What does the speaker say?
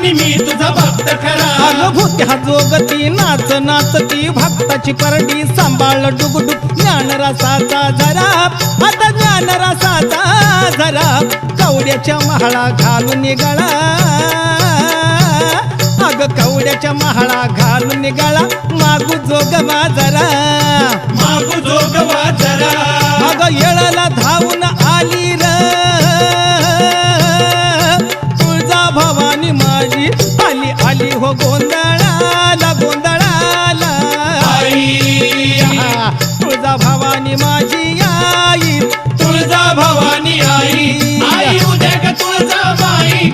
भवानी मी तुझा भक्त खरा. अग भूत्या जोगती नाच नाचती भक्ताची परडी सांभाळ डुगडुग ज्ञान रसाचा झरा आता ज्ञान रसाचा झरा कवड्याच्या महाळा घालून निघाला अग कवड्याच्या महाळा घालून निघाला मागू जोगवा जरा मागू जोगवा जरा. अग येळाला धावून आली र तुळजा भवानी माझी आली आली हो गोंधळाला गोंधळाला आई तुळजा भवानी माझी आई तुळजा भवानी आई. आई उद्या ग तुळजा बाई